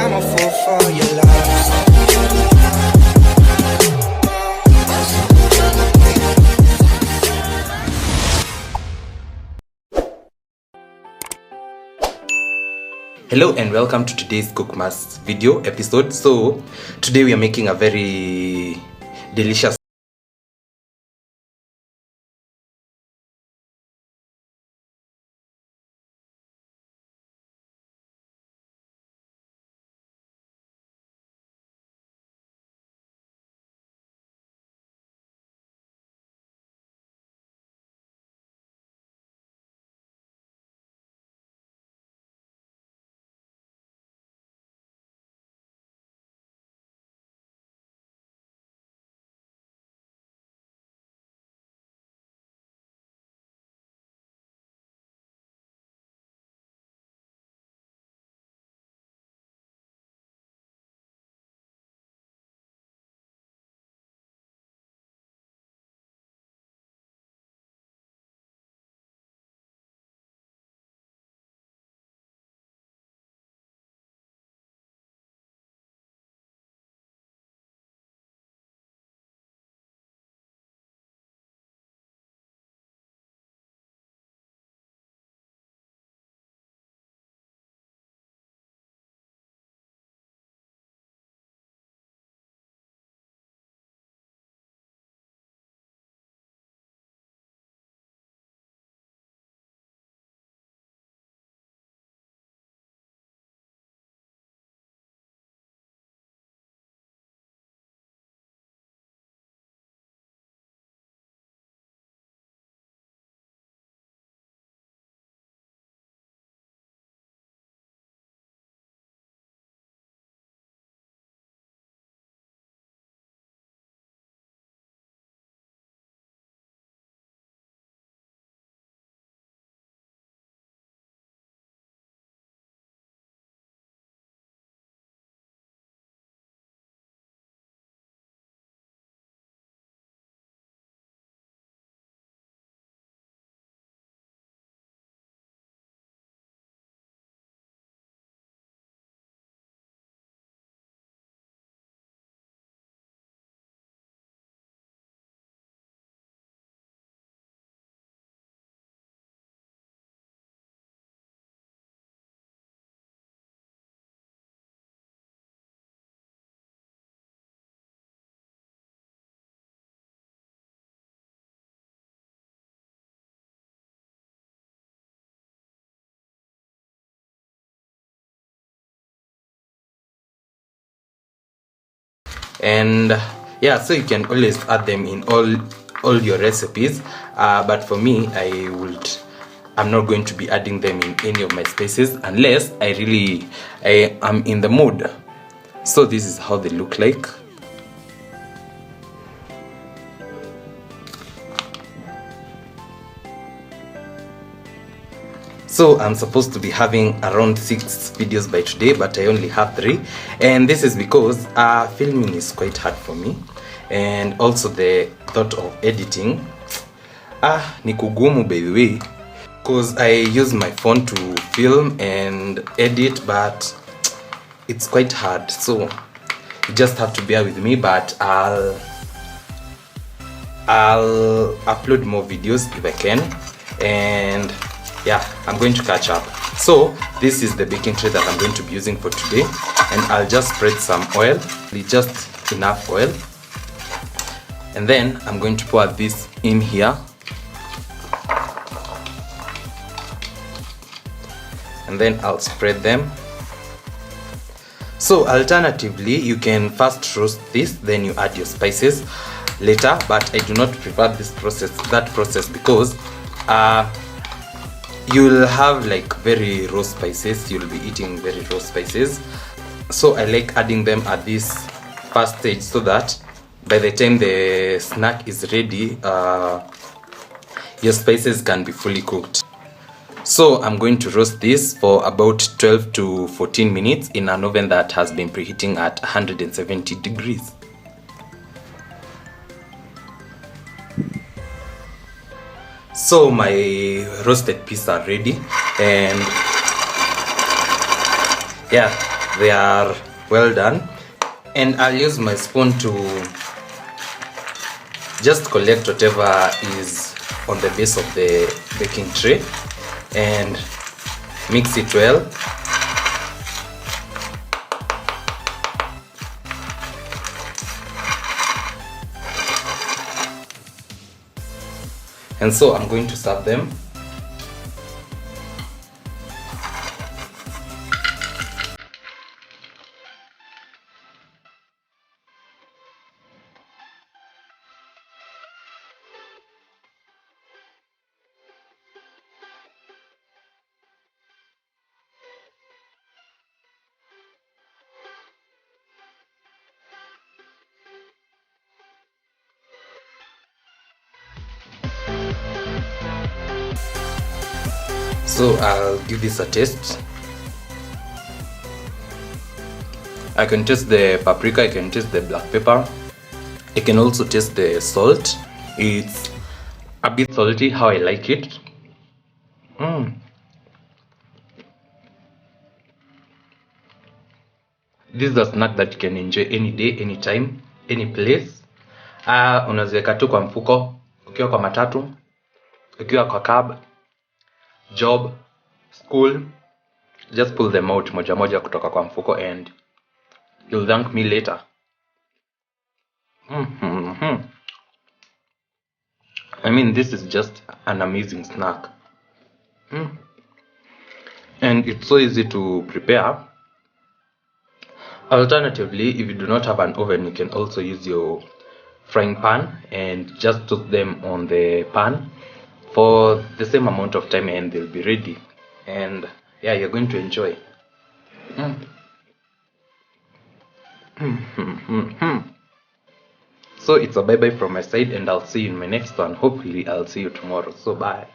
I'm a fool for your love. Hello and welcome to today's Cookmas video episode. So today we are making a very delicious and yeah, so you can always add them in all your recipes, but for me I'm not going to be adding them in any of my spices unless I am in the mood. So this is how they look like. So I'm supposed to be having around 6 videos by today, but I only have 3, and this is because filming is quite hard for me, and also the thought of editing ni kugumu by the way, because I use my phone to film and edit, but it's quite hard, so you just have to bear with me. But I'll upload more videos if I can, and yeah, I'm going to catch up. So this is the baking tray that I'm going to be using for today, and I'll just spread some oil, just enough oil, and then I'm going to pour this in here, and then I'll spread them. So alternatively, you can first roast this, then you add your spices later, but I do not prefer that process because you'll have like very raw spices, you'll be eating very raw spices. So I like adding them at this first stage so that by the time the snack is ready, your spices can be fully cooked. So I'm going to roast this for about 12 to 14 minutes in an oven that has been preheating at 170 degrees. So my roasted peas are ready, and yeah, they are well done. And I'll use my spoon to just collect whatever is on the base of the baking tray and mix it well. And so I'm going to serve them. So I'll give this a taste. I can taste the paprika, I can taste the black pepper. I can also taste the salt. It's a bit salty, how I like it. This is a snack that you can enjoy any day, anytime, any place. Unaziweka tu kwa mfuko, ukiwa kwa matatu, ukiwa kwa cab, job, school. Just pull them out moja moja kutoka kwa mfuko and you'll thank me later. I mean, this is just an amazing snack. And it's so easy to prepare. Alternatively, if you do not have an oven, you can also use your frying pan and just toast them on the pan for the same amount of time and they'll be ready. And yeah, you're going to enjoy. So it's a bye bye from my side, and I'll see you in my next one. Hopefully I'll see you tomorrow. So bye.